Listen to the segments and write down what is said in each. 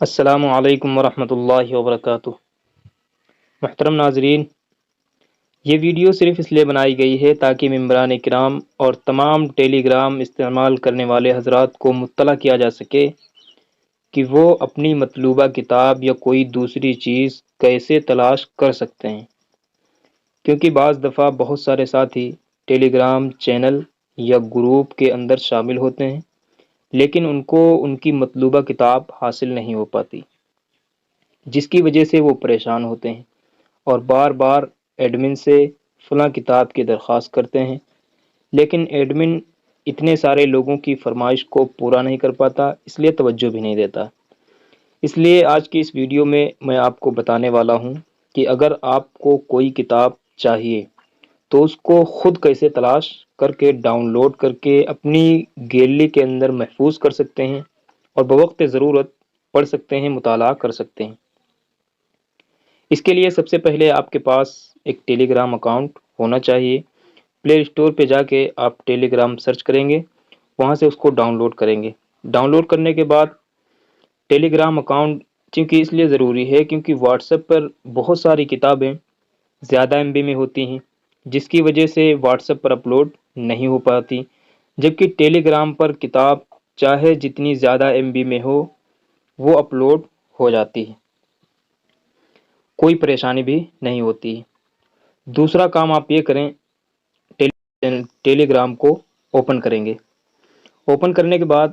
السلام علیکم ورحمۃ اللہ وبرکاتہ۔ محترم ناظرین، یہ ویڈیو صرف اس لیے بنائی گئی ہے تاکہ ممبران کرام اور تمام ٹیلی گرام استعمال کرنے والے حضرات کو مطلع کیا جا سکے کہ وہ اپنی مطلوبہ کتاب یا کوئی دوسری چیز کیسے تلاش کر سکتے ہیں، کیونکہ بعض دفعہ بہت سارے ساتھی ٹیلی گرام چینل یا گروپ کے اندر شامل ہوتے ہیں، لیکن ان کو ان کی مطلوبہ کتاب حاصل نہیں ہو پاتی، جس کی وجہ سے وہ پریشان ہوتے ہیں اور بار بار ایڈمن سے فلاں کتاب کی درخواست کرتے ہیں، لیکن ایڈمن اتنے سارے لوگوں کی فرمائش کو پورا نہیں کر پاتا، اس لیے توجہ بھی نہیں دیتا۔ اس لیے آج کی اس ویڈیو میں آپ کو بتانے والا ہوں کہ اگر آپ کو کوئی کتاب چاہیے تو اس کو خود کیسے تلاش کر کے ڈاؤن لوڈ کر کے اپنی گیلری کے اندر محفوظ کر سکتے ہیں اور بوقت ضرورت پڑھ سکتے ہیں، مطالعہ کر سکتے ہیں۔ اس کے لیے سب سے پہلے آپ کے پاس ایک ٹیلی گرام اکاؤنٹ ہونا چاہیے۔ پلے اسٹور پہ جا کے آپ ٹیلی گرام سرچ کریں گے، وہاں سے اس کو ڈاؤن لوڈ کریں گے۔ ڈاؤن لوڈ کرنے کے بعد ٹیلی گرام اکاؤنٹ چونکہ اس لیے ضروری ہے کیونکہ واٹس ایپ پر بہت ساری کتابیں زیادہ ایم بی میں ہوتی ہیں، جس کی وجہ سے واٹس ایپ پر اپلوڈ نہیں ہو پاتی، جبکہ ٹیلی گرام پر کتاب چاہے جتنی زیادہ ایم بی میں ہو وہ اپلوڈ ہو جاتی ہے، کوئی پریشانی بھی نہیں ہوتی۔ دوسرا کام آپ یہ کریں، ٹیلی گرام کو اوپن کریں گے۔ اوپن کرنے کے بعد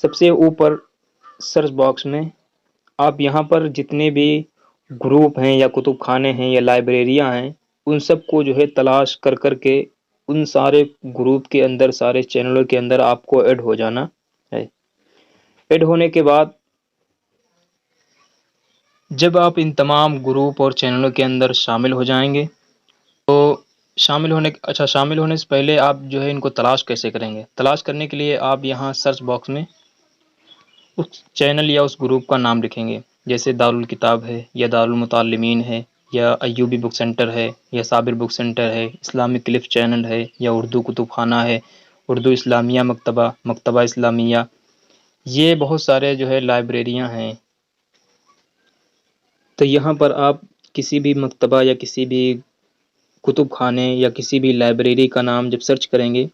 سب سے اوپر سرچ باکس میں آپ یہاں پر جتنے بھی گروپ ہیں یا کتب خانے ہیں یا لائبریریاں ہیں، ان سب کو جو ہے تلاش کر کر کے ان سارے گروپ کے اندر، سارے چینلوں کے اندر آپ کو ایڈ ہو جانا ہے۔ ایڈ ہونے کے بعد جب آپ ان تمام گروپ اور چینلوں کے اندر شامل ہو جائیں گے تو شامل ہونے سے پہلے آپ جو ہے ان کو تلاش کیسے کریں گے؟ تلاش کرنے کے لیے آپ یہاں سرچ باکس میں اس چینل یا اس گروپ کا نام لکھیں گے، جیسے دارالکتاب ہے یا دارالمتعلمین ہے یا ایوبی بک سینٹر ہے یا صابر بک سینٹر ہے، اسلامک کلف چینل ہے یا اردو کتب خانہ ہے، اردو اسلامیہ مکتبہ، مکتبہ اسلامیہ، یہ بہت سارے جو ہے لائبریریاں ہیں۔ تو یہاں پر آپ کسی بھی مکتبہ یا کسی بھی کتب خانے یا کسی بھی لائبریری کا نام جب سرچ کریں گے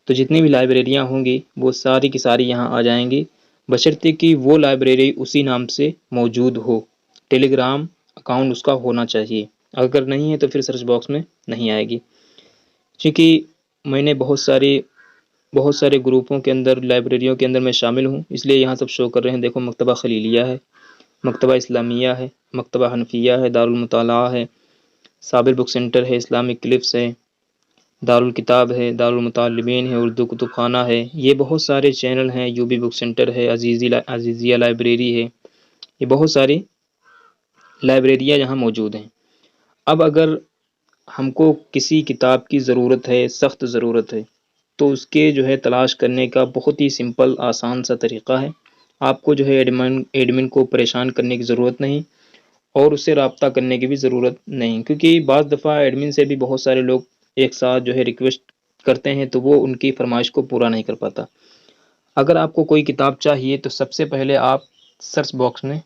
تو جتنی بھی لائبریریاں ہوں گی وہ ساری کی ساری یہاں آ جائیں گی، بشرطے کہ وہ لائبریری اسی نام سے موجود ہو، ٹیلی گرام اکاؤنٹ اس کا ہونا چاہیے۔ اگر نہیں ہے تو پھر سرچ باکس میں نہیں آئے گی، چونکہ میں نے بہت سارے گروپوں کے اندر، لائبریریوں کے اندر میں شامل ہوں، اس لیے یہاں سب شو کر رہے ہیں۔ دیکھو، مکتبہ خلیلیہ ہے، مکتبہ اسلامیہ ہے، مکتبہ حنفیہ ہے، دارالمطالعہ ہے، صابر بک سینٹر ہے، اسلامک کلفس ہے، دارالکتاب ہے، دارالمتعلمین ہے، اردو کتب خانہ ہے، یہ بہت سارے چینل ہیں، یوبی بک سینٹر ہے، عزیزیہ لائبریری ہے، یہ بہت ساری لائبریریاں یہاں موجود ہیں۔ اب اگر ہم کو کسی کتاب کی ضرورت ہے، سخت ضرورت ہے، تو اس کے جو ہے تلاش کرنے کا بہت ہی سمپل آسان سا طریقہ ہے۔ آپ کو جو ہے ایڈمن کو پریشان کرنے کی ضرورت نہیں اور اس سے رابطہ کرنے کی بھی ضرورت نہیں، کیونکہ بعض دفعہ ایڈمن سے بھی بہت سارے لوگ ایک ساتھ جو ہے ریکویسٹ کرتے ہیں تو وہ ان کی فرمائش کو پورا نہیں کر پاتا۔ اگر آپ کو کوئی کتاب چاہیے تو سب سے پہلے آپ سرچ باکس میں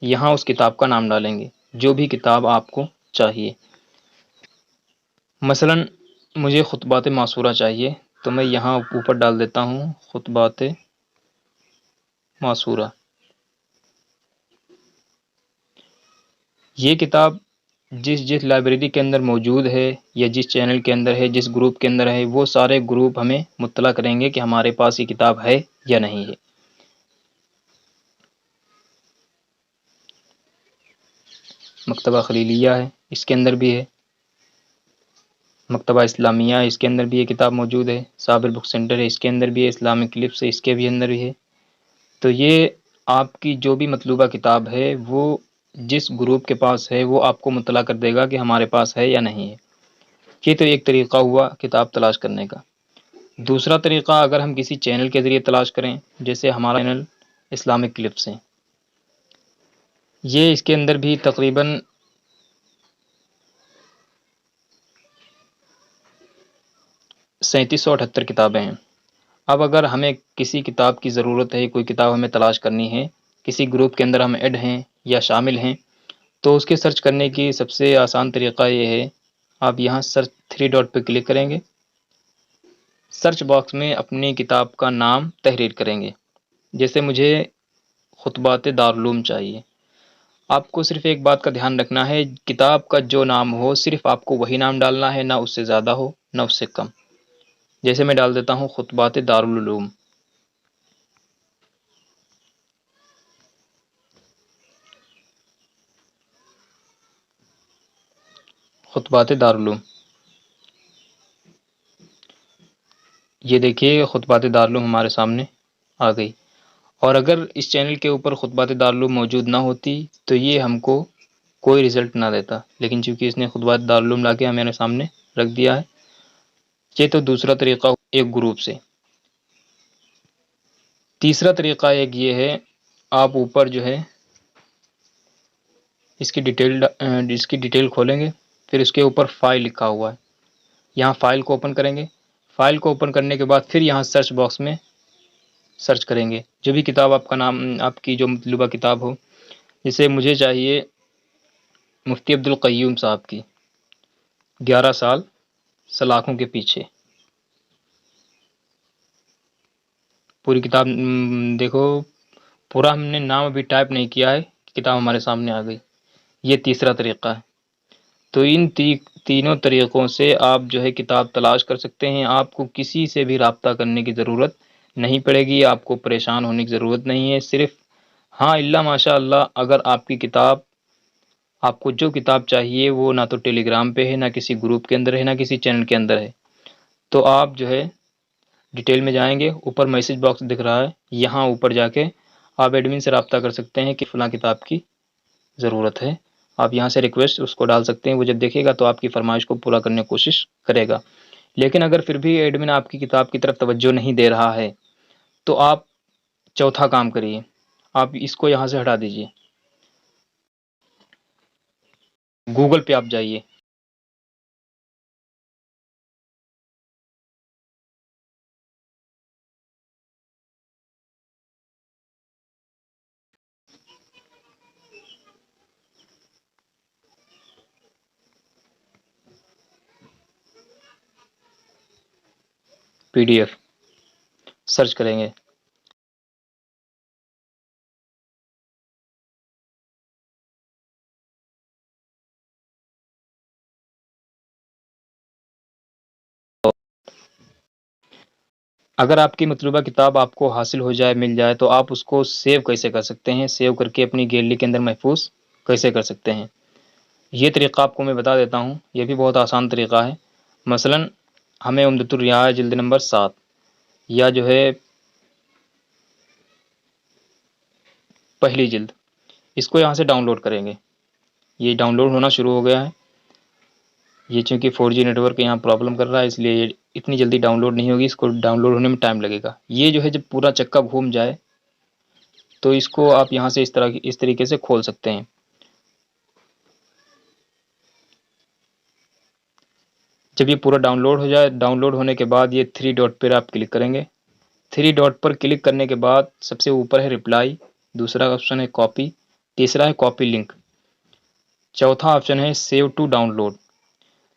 یہاں اس کتاب کا نام ڈالیں گے، جو بھی کتاب آپ کو چاہیے۔ مثلا مجھے خطبات معصورہ چاہیے تو میں یہاں اوپر ڈال دیتا ہوں خطبات معصورہ۔ یہ کتاب جس لائبریری کے اندر موجود ہے یا جس چینل کے اندر ہے، جس گروپ کے اندر ہے، وہ سارے گروپ ہمیں مطلع کریں گے کہ ہمارے پاس یہ کتاب ہے یا نہیں ہے۔ مکتبہ خلیلیہ ہے، اس کے اندر بھی ہے، مکتبہ اسلامیہ ہے، اس کے اندر بھی یہ کتاب موجود ہے، صابر بک سینٹر ہے، اس کے اندر بھی ہے، اسلامک کلپس ہے، اس کے بھی اندر بھی ہے۔ تو یہ آپ کی جو بھی مطلوبہ کتاب ہے وہ جس گروپ کے پاس ہے وہ آپ کو مطلع کر دے گا کہ ہمارے پاس ہے یا نہیں ہے۔ یہ تو ایک طریقہ ہوا کتاب تلاش کرنے کا۔ دوسرا طریقہ، اگر ہم کسی چینل کے ذریعے تلاش کریں، جیسے ہمارا چینل اسلامک کلپس ہے، یہ اس کے اندر بھی تقریباً 3778 کتابیں ہیں۔ اب اگر ہمیں کسی کتاب کی ضرورت ہے، کوئی کتاب ہمیں تلاش کرنی ہے، کسی گروپ کے اندر ہم ایڈ ہیں یا شامل ہیں، تو اس کے سرچ کرنے کی سب سے آسان طریقہ یہ ہے، آپ یہاں سرچ 3 ڈاٹ پہ کلک کریں گے، سرچ باکس میں اپنی کتاب کا نام تحریر کریں گے۔ جیسے مجھے خطبات دارالعلوم چاہیے، آپ کو صرف ایک بات کا دھیان رکھنا ہے، کتاب کا جو نام ہو صرف آپ کو وہی نام ڈالنا ہے، نہ اس سے زیادہ ہو نہ اس سے کم۔ جیسے میں ڈال دیتا ہوں خطبات دارالعلوم۔ خطبات دارالعلوم، یہ دیکھیے خطبات دارالعلوم ہمارے سامنے آ گئی۔ اور اگر اس چینل کے اوپر خطبات دارالعلوم موجود نہ ہوتی تو یہ ہم کو کوئی رزلٹ نہ دیتا، لیکن چونکہ اس نے خطبات دارالعلوم لا کے ہمارے سامنے رکھ دیا ہے۔ یہ تو دوسرا طریقہ ایک گروپ سے۔ تیسرا طریقہ ایک یہ ہے، آپ اوپر جو ہے اس کی ڈیٹیل کھولیں گے، پھر اس کے اوپر فائل لکھا ہوا ہے، یہاں فائل کو اوپن کریں گے۔ فائل کو اوپن کرنے کے بعد پھر یہاں سرچ باکس میں سرچ کریں گے جو بھی کتاب آپ کا نام، آپ کی جو مطلوبہ کتاب ہو۔ جسے مجھے چاہیے مفتی عبدالقیوم صاحب کی 11 سال سلاخوں کے پیچھے۔ پوری کتاب دیکھو، پورا ہم نے نام ابھی ٹائپ نہیں کیا ہے، کتاب ہمارے سامنے آ گئی۔ یہ تیسرا طریقہ ہے۔ تو ان تینوں طریقوں سے آپ جو ہے کتاب تلاش کر سکتے ہیں۔ آپ کو کسی سے بھی رابطہ کرنے کی ضرورت نہیں پڑے گی، آپ کو پریشان ہونے کی ضرورت نہیں ہے۔ صرف ہاں اللہ ماشاء اللہ، اگر آپ کی کتاب، آپ کو جو کتاب چاہیے وہ نہ تو ٹیلی گرام پہ ہے، نہ کسی گروپ کے اندر ہے، نہ کسی چینل کے اندر ہے، تو آپ جو ہے ڈیٹیل میں جائیں گے، اوپر میسج باکس دکھ رہا ہے، یہاں اوپر جا کے آپ ایڈمن سے رابطہ کر سکتے ہیں کہ فلاں کتاب کی ضرورت ہے۔ آپ یہاں سے ریکویسٹ اس کو ڈال سکتے ہیں، وہ جب دیکھے گا تو آپ کی فرمائش کو پورا کرنے کی کوشش کرے گا۔ لیکن اگر پھر بھی ایڈمن آپ کی کتاب کی طرف توجہ نہیں دے رہا ہے تو آپ چوتھا کام کریے، آپ اس کو یہاں سے ہٹا دیجیے۔ گوگل پہ آپ جائیے، PDF سرچ کریں گے۔ اگر آپ کی مطلوبہ کتاب آپ کو حاصل ہو جائے، مل جائے، تو آپ اس کو سیو کیسے کر سکتے ہیں، سیو کر کے اپنی گیلری کے اندر محفوظ کیسے کر سکتے ہیں، یہ طریقہ آپ کو میں بتا دیتا ہوں۔ یہ بھی بہت آسان طریقہ ہے۔ مثلا ہمیں عمدۃ الرعایہ جلد نمبر 7 یا جو ہے پہلی جلد، اس کو یہاں سے ڈاؤن لوڈ کریں گے۔ یہ ڈاؤن لوڈ ہونا شروع ہو گیا ہے۔ یہ چونکہ 4G نیٹ ورک یہاں پرابلم کر رہا ہے، اس لیے یہ اتنی جلدی ڈاؤن لوڈ نہیں ہوگی، اس کو ڈاؤن لوڈ ہونے میں ٹائم لگے گا۔ یہ جو ہے جب پورا چکا گھوم جائے تو اس کو آپ یہاں سے اس طریقے سے کھول سکتے ہیں۔ جب یہ پورا ڈاؤن لوڈ ہو جائے، ڈاؤن لوڈ ہونے کے بعد یہ 3 ڈاٹ پر آپ کلک کریں گے۔ 3 ڈاٹ پر کلک کرنے کے بعد سب سے اوپر ہے رپلائی، دوسرا آپشن ہے کاپی، تیسرا ہے کاپی لنک، چوتھا آپشن ہے سیو ٹو ڈاؤن لوڈ۔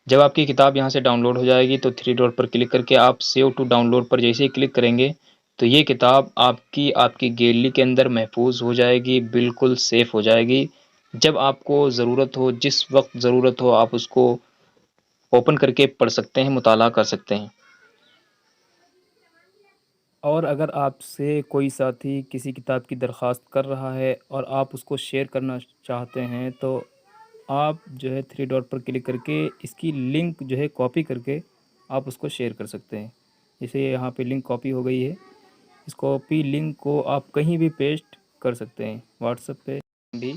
جب آپ کی کتاب یہاں سے ڈاؤن لوڈ ہو جائے گی تو 3 ڈاٹ پر کلک کر کے آپ سیو ٹو ڈاؤن لوڈ پر جیسے ہی کلک کریں گے تو یہ کتاب آپ کی گیلری کے اندر محفوظ ہو جائے گی، بالکل سیف ہو جائے گی۔ جب آپ کو ضرورت ہو، جس وقت ضرورت ہو، آپ اس کو اوپن کر کے پڑھ سکتے ہیں، مطالعہ کر سکتے ہیں۔ اور اگر آپ سے کوئی ساتھی کسی کتاب کی درخواست کر رہا ہے اور آپ اس کو شیئر کرنا چاہتے ہیں تو آپ جو ہے 3 ڈاٹ پر کلک کر کے اس کی لنک جو ہے کاپی کر کے آپ اس کو شیئر کر سکتے ہیں۔ جیسے یہاں پہ لنک کاپی ہو گئی ہے، اس کاپی لنک کو آپ کہیں بھی پیسٹ کر سکتے ہیں، واٹس ایپ پہ بھی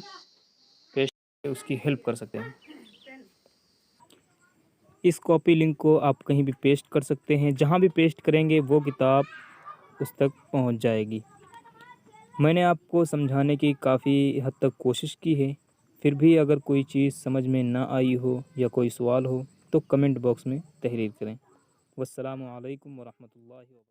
پیسٹ کر کے اس کی ہیلپ کر سکتے ہیں۔ اس کاپی لنک کو آپ کہیں بھی پیسٹ کر سکتے ہیں، جہاں بھی پیسٹ کریں گے وہ کتاب اس تک پہنچ جائے گی۔ میں نے آپ کو سمجھانے کی کافی حد تک کوشش کی ہے، پھر بھی اگر کوئی چیز سمجھ میں نہ آئی ہو یا کوئی سوال ہو تو کمنٹ باکس میں تحریر کریں۔ والسلام علیکم ورحمۃ اللہ وبرکاتہ۔